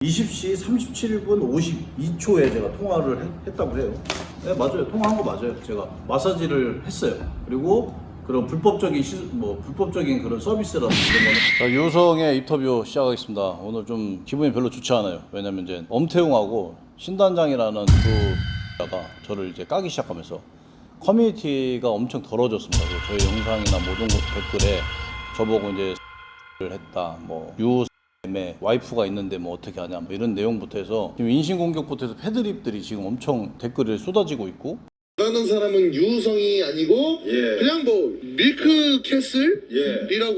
20시 37분 52초에 제가 통화를 했다고 해요. 네, 맞아요. 통화한 거 맞아요. 제가 마사지를 했어요. 그리고 그런 불법적인 그런 서비스라든지 이런 거는. 자, 유성의 인터뷰 시작하겠습니다. 오늘 좀 기분이 별로 좋지 않아요. 왜냐면 이제 엄태웅하고 신단장이라는 두 X가 저를 이제 까기 시작하면서 커뮤니티가 엄청 더러워졌습니다. 저희 영상이나 모든 댓글에 저보고 이제 를 했다, 뭐 유에 와이프가 있는데 뭐 어떻게 하냐, 뭐 이런 내용부터 해서 지금 인신공격부터 해서 패드립들이 지금 엄청 댓글에 쏟아지고 있고. 하는 사람은 유성이 아니고 그냥 뭐 밀크 캐슬이라고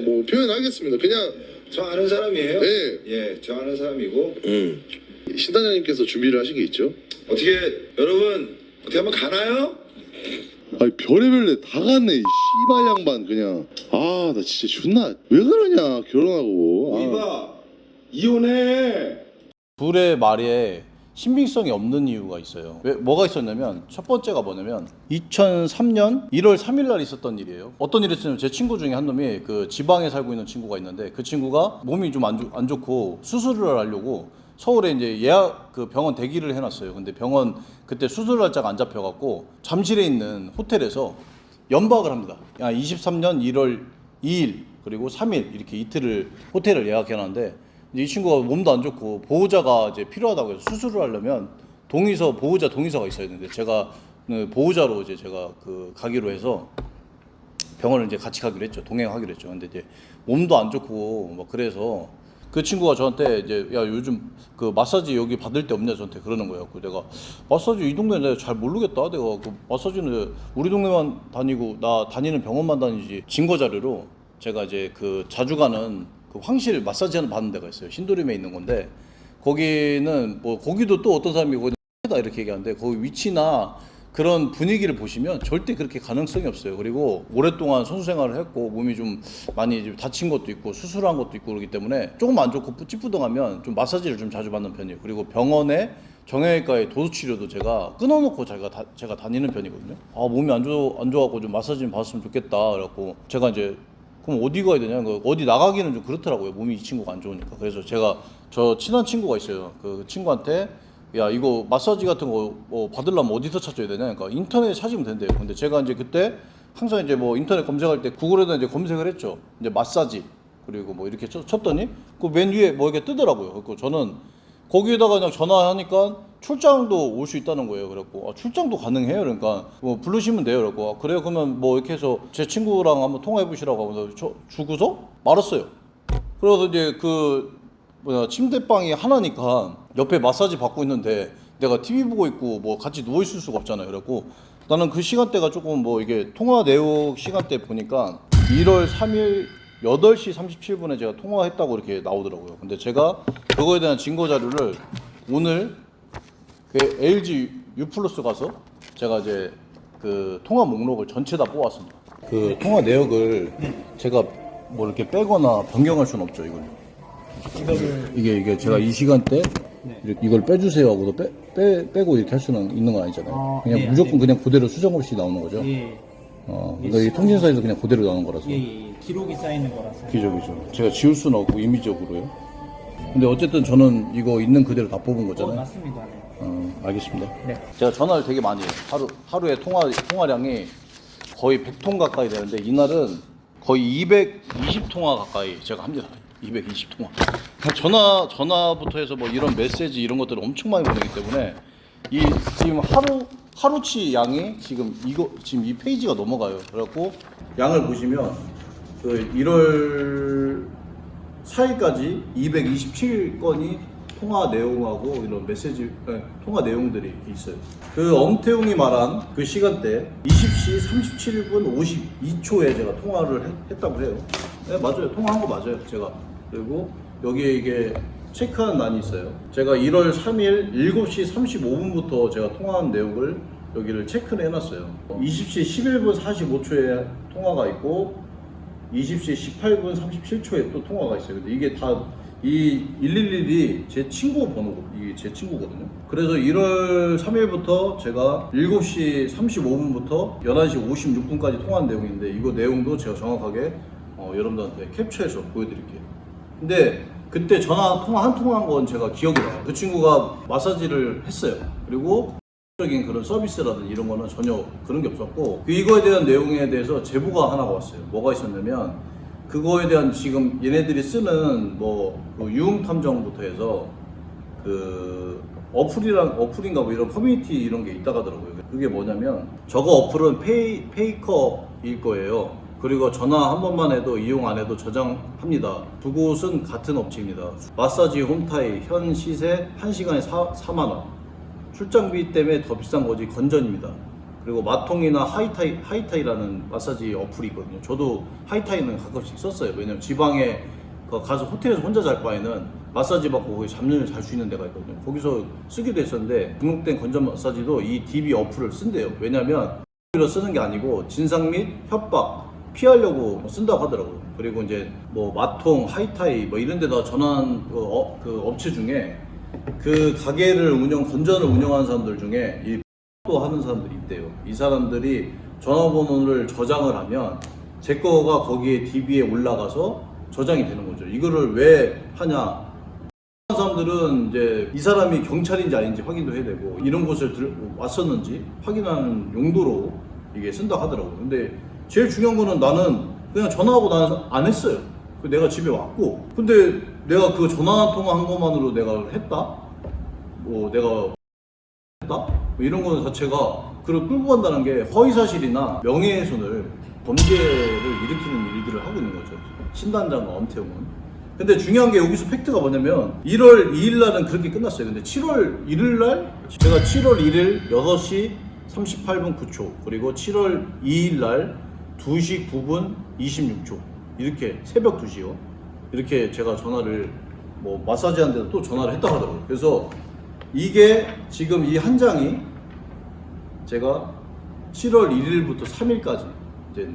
뭐 표현하겠습니다. 그냥 저 아는 사람이에요? 네. 예, 저 아는 사람이고. 신단장님께서 준비를 하신 게 있죠. 어떻게 여러분 어떻게 한번 가나요? 아니 별의별 데 다 갔네 이 씨발 양반 그냥. 아 나 진짜 존나 왜 그러냐 결혼하고. 이봐 이혼해. 둘의 말에 신빙성이 없는 이유가 있어요. 뭐가 있었냐면, 첫 번째가 뭐냐면 2003년 1월 3일 날 있었던 일이에요. 어떤 일이 있었냐면, 제 친구 중에 한 놈이 그 지방에 살고 있는 친구가 있는데, 그 친구가 몸이 좀 안 좋고 수술을 하려고 서울에 이제 그 병원 대기를 해놨어요. 근데 병원 그때 수술 날짜가 안 잡혀갖고 잠실에 있는 호텔에서 연박을 합니다. 23년 1월 2일 그리고 3일 이렇게 이틀을 호텔을 예약해놨는데, 이 친구가 몸도 안 좋고 보호자가 이제 필요하다고 해서 수술을 하려면 보호자 동의서가 있어야 되는데, 제가 보호자로 이제 제가 그 가기로 해서 병원을 이제 같이 가기로 했죠. 동행하기로 했죠. 근데 이제 몸도 안 좋고 막 그래서 그 친구가 저한테 이제 야 요즘 그 마사지 여기 받을 데 없냐 저한테 그러는 거예요. 그 내가 마사지 이 동네 내가 잘 모르겠다. 내가 그 마사지는 우리 동네만 다니고 나 다니는 병원만 다니지. 증거 자료로 제가 이제 그 자주 가는 그 황실 마사지 하는 받는 데가 있어요. 신도림에 있는 건데, 거기는 뭐 거기도 또 어떤 사람이 거기다 이렇게 얘기하는데, 거기 위치나 그런 분위기를 보시면 절대 그렇게 가능성이 없어요. 그리고 오랫동안 선수 생활을 했고 몸이 좀 많이 좀 다친 것도 있고 수술한 것도 있고 그렇기 때문에 조금 안 좋고 찌뿌둥하면 좀 마사지를 좀 자주 받는 편이에요. 그리고 병원에 정형외과의 도수치료도 제가 끊어놓고 제가 다니는 편이거든요. 아 몸이 안 좋아갖고 좀 마사지 좀 받았으면 좋겠다. 그래갖고 제가 이제 그럼 어디 가야 되냐? 어디 나가기는 좀 그렇더라고요. 몸이 이 친구가 안 좋으니까. 그래서 제가 저 친한 친구가 있어요. 그 친구한테 야 이거 마사지 같은 거 받으려면 어디서 찾아야 되냐? 그러니까 인터넷에 찾으면 된대요. 근데 제가 이제 그때 항상 이제 뭐 인터넷 검색할 때 구글에다 이제 검색을 했죠. 이제 마사지 그리고 뭐 이렇게 쳤더니 그 맨 위에 뭐 이렇게 뜨더라고요. 그래서 저는 거기에다가 그냥 전화하니까 출장도 올 수 있다는 거예요. 그래갖고 출장도 가능해요. 그러니까 뭐 부르시면 돼요. 그래갖고 그래요. 그러면 뭐 이렇게 해서 제 친구랑 한번 통화해 보시라고 하면서 주고서 말았어요. 그래서 이제 침대방이 하나니까 옆에 마사지 받고 있는데 내가 TV 보고 있고 뭐 같이 누워 있을 수가 없잖아요. 그래갖고 나는 그 시간대가 조금 뭐 이게 통화 내용 시간대 보니까 1월 3일 8시 37분에 제가 통화했다고 이렇게 나오더라고요. 근데 제가 그거에 대한 증거 자료를 오늘 그 LG U 플러스 가서 제가 이제 그 통화 목록을 전체 다 뽑았습니다. 그 통화 내역을 제가 뭐 이렇게 빼거나 변경할 수는 없죠. 이게 제가 이 시간대 이걸 빼주세요 하고도 빼고 이렇게 할 수는 있는 건 아니잖아요. 그냥 무조건 그냥 그대로 수정 없이 나오는 거죠. 그러니까 이 통신사에서 그냥 그대로 나오는 거라서. 기록이 쌓이는 거라서. 기적이죠. 제가 지울 수는 없고 임의적으로요. 근데 어쨌든 저는 이거 있는 그대로 다 뽑은 거잖아요. 맞습니다. 네. 알겠습니다. 네. 제가 전화를 되게 많이 해요. 하루에 통화량이 거의 100통 가까이 되는데, 이날은 거의 220통화 가까이 제가 합니다. 220통화. 전화부터 해서 뭐 이런 메시지 이런 것들을 엄청 많이 보내기 때문에 지금 하루치 양이 지금 이 페이지가 넘어가요. 그래갖고 양을 보시면 그 1월 4일까지 227건이 통화 내용하고 이런 통화 내용들이 있어요. 그 엄태웅이 말한 그 시간대 20시 37분 52초에 제가 통화를 했다고 해요. 네, 맞아요. 통화한 거 맞아요. 제가. 그리고 여기에 이게 체크한 난이 있어요. 제가 1월 3일 7시 35분부터 제가 통화한 내용을 여기를 체크를 해놨어요. 20시 11분 45초에 통화가 있고 20시 18분 37초에 또 통화가 있어요. 근데 이게 다 이 111이 제 친구 번호고, 이게 제 친구거든요. 그래서 1월 3일부터 제가 7시 35분부터 11시 56분까지 통화한 내용인데, 이거 내용도 제가 정확하게 여러분들한테 캡처해서 보여드릴게요. 근데 그때 전화 통화 한 통화한 건 제가 기억이 나요. 그 친구가 마사지를 했어요. 그리고 적인 그런 서비스라든지 이런 거는 전혀 그런 게 없었고, 이거에 대한 내용에 대해서 제보가 하나가 왔어요. 뭐가 있었냐면 그거에 대한 지금 얘네들이 쓰는 그 유흥 탐정부터 해서 그 어플인가 뭐 이런 커뮤니티 이런 게 있다고 하더라고요. 그게 뭐냐면 저거 어플은 페이커일 거예요. 그리고 전화 한 번만 해도 이용 안 해도 저장합니다. 두 곳은 같은 업체입니다. 마사지 홈타이 현 시세 1시간에 4만 원. 출장비 때문에 더 비싼 거지 건전입니다. 그리고 마통이나 하이타이라는 마사지 어플이 있거든요. 저도 하이타이는 가끔씩 썼어요. 왜냐면 지방에 가서 호텔에서 혼자 잘 바에는 마사지 받고 거기 잠을 잘 수 있는 데가 있거든요. 거기서 쓰기도 했었는데 등록된 건전 마사지도 이 DB 어플을 쓴대요. 왜냐면 로 쓰는 게 아니고 진상 및 협박 피하려고 쓴다고 하더라고요. 그리고 이제 뭐 마통, 하이타이 뭐 이런 데다 전화한 그 업체 중에 그 가게를 건전을 운영하는 사람들 중에 이 또 하는 사람들이 있대요. 이 사람들이 전화번호를 저장을 하면 제 거가 거기에 DB에 올라가서 저장이 되는 거죠. 이거를 왜 하냐? 사람들은 이제 이 사람이 경찰인지 아닌지 확인도 해야 되고 이런 곳을 왔었는지 확인하는 용도로 이게 쓴다고 하더라고요. 근데 제일 중요한 거는 나는 그냥 전화하고 나는 안 했어요. 내가 집에 왔고, 근데 내가 그 전화 통화한 것만으로 내가 했다? 내가 했다? 이런 거는 자체가 그걸 끌고 간다는 게 허위사실이나 명예훼손을 범죄를 일으키는 일들을 하고 있는 거죠. 신단장과 엄태웅은. 근데 중요한 게 여기서 팩트가 뭐냐면 1월 2일 날은 그렇게 끝났어요. 근데 7월 1일 날 제가 7월 1일 6시 38분 9초 그리고 7월 2일 날 2시 9분 26초 이렇게 새벽 2시요. 이렇게 제가 전화를 마사지 한 데도 또 전화를 했다고 하더라고요. 그래서 이게 지금 이 한 장이 제가 7월 1일부터 3일까지 이제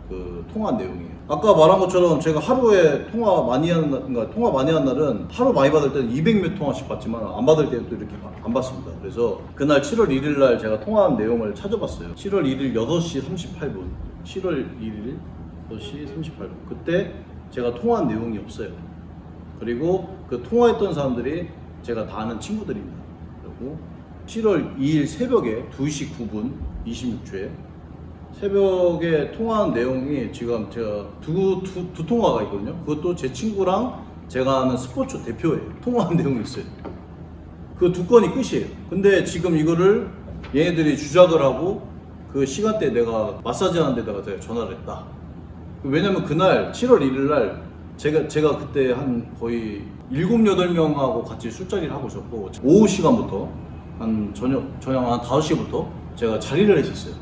그 통화한 내용이에요. 아까 말한 것처럼 제가 하루에 통화 많이 한 날은 하루 많이 받을 때는 200몇 통화씩 받지만 안 받을 때는 또 이렇게 안 받습니다. 그래서 그날 7월 1일 날 제가 통화한 내용을 찾아봤어요. 7월 1일 8시 38분 7월 1일 8시 38분 그때 제가 통화한 내용이 없어요. 그리고 그 통화했던 사람들이 제가 다 아는 친구들입니다. 그리고 7월 2일 새벽에 2시 9분 26초에 새벽에 통화한 내용이 지금 제가 두 통화가 있거든요. 그것도 제 친구랑 제가 아는 스포츠 대표예요. 통화한 내용이 있어요. 그 두 건이 끝이에요. 근데 지금 이거를 얘네들이 주작을 하고 그 시간대에 내가 마사지 하는 데다가 제가 전화를 했다. 왜냐면 그날 7월 1일 날 제가 그때 한 거의 7, 8명하고 같이 술자리를 하고 있었고 오후 시간부터 저녁 한 5시부터 제가 자리를 했었어요.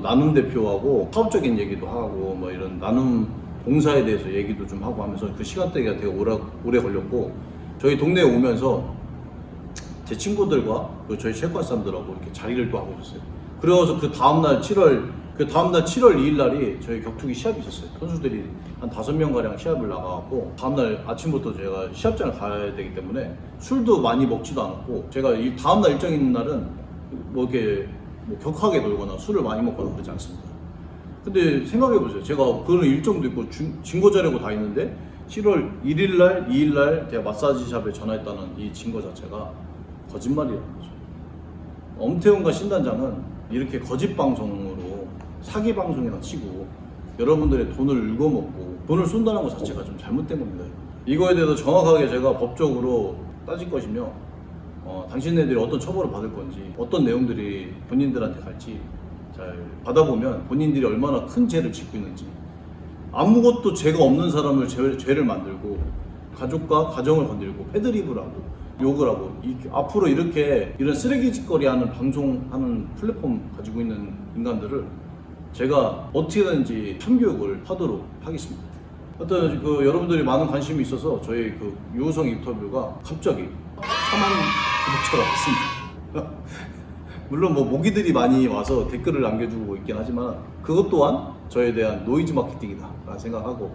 나눔 대표하고 사업적인 얘기도 하고 뭐 이런 나눔 봉사에 대해서 얘기도 좀 하고 하면서 그 시간대가 되게 오래 걸렸고 저희 동네에 오면서 제 친구들과 저희 체육관 사람들하고 이렇게 자리를 또 하고 있었어요. 그래서 그 다음날 7월 2일 날이 저희 격투기 시합이 있었어요. 선수들이 한 5명가량 시합을 나가고 다음날 아침부터 제가 시합장을 가야 되기 때문에 술도 많이 먹지도 않았고 제가 이 다음날 일정 있는 날은 이렇게 격하게 놀거나 술을 많이 먹거나 그러지 않습니다. 근데 생각해보세요. 제가 그런 일정도 있고 증거 자료고 다 있는데 7월 1일 날, 2일 날 제가 마사지샵에 전화했다는 이 증거 자체가 거짓말이라는 거죠. 엄태웅과 신단장은 이렇게 거짓 방송으로 사기 방송이나 치고 여러분들의 돈을 읽어먹고 돈을 쏜다는 것 자체가 좀 잘못된 겁니다. 이거에 대해서 정확하게 제가 법적으로 따질 것이며 당신네들이 어떤 처벌을 받을 건지 어떤 내용들이 본인들한테 갈지 잘 받아보면 본인들이 얼마나 큰 죄를 짓고 있는지 아무것도 죄가 없는 사람을 죄를 만들고 가족과 가정을 건들고 패드립을 하고 욕을 하고 앞으로 이런 쓰레기 짓거리 하는 방송하는 플랫폼 가지고 있는 인간들을 제가 어떻게든지 참교육을 하도록 하겠습니다. 하여튼 여러분들이 많은 관심이 있어서 저희 유우성 인터뷰가 갑자기 4만 구독자가 됐습니다. 물론 모기들이 많이 와서 댓글을 남겨주고 있긴 하지만 그것 또한 저에 대한 노이즈 마케팅이다 라는 생각하고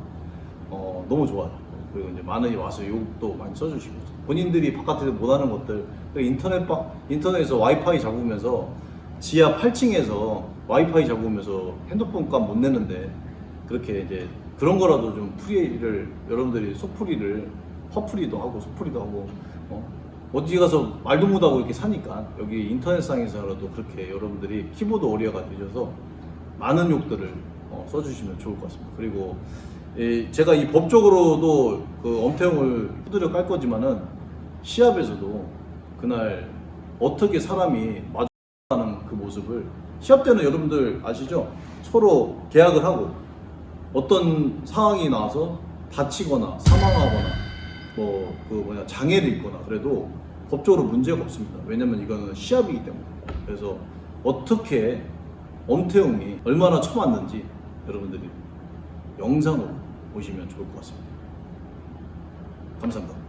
너무 좋아요. 그리고 이제 많이 와서 욕도 많이 써주시고 본인들이 바깥에서 못하는 것들 인터넷에서 와이파이 잡으면서 지하 8층에서 와이파이 잡으면서 핸드폰 값 못 내는데 그렇게 이제 그런 거라도 좀 여러분들이 속풀이를 화풀이도 하고 소풀이도 하고 어디 가서 말도 못하고 이렇게 사니까 여기 인터넷상에서라도 그렇게 여러분들이 키보드 워리어가 되셔서 많은 욕들을 써주시면 좋을 것 같습니다. 그리고 제가 이 법적으로도 그 엄태웅을 두드려 깔 거지만은 시합에서도 그날 어떻게 사람이 마주하는 그 모습을 시합 때는 여러분들 아시죠? 서로 계약을 하고 어떤 상황이 나와서 다치거나 사망하거나 장애를 입거나 그래도 법적으로 문제가 없습니다. 왜냐면 이거는 시합이기 때문에. 그래서 어떻게 엄태웅이 얼마나 쳐맞는지 여러분들이 영상으로 보시면 좋을 것 같습니다. 감사합니다.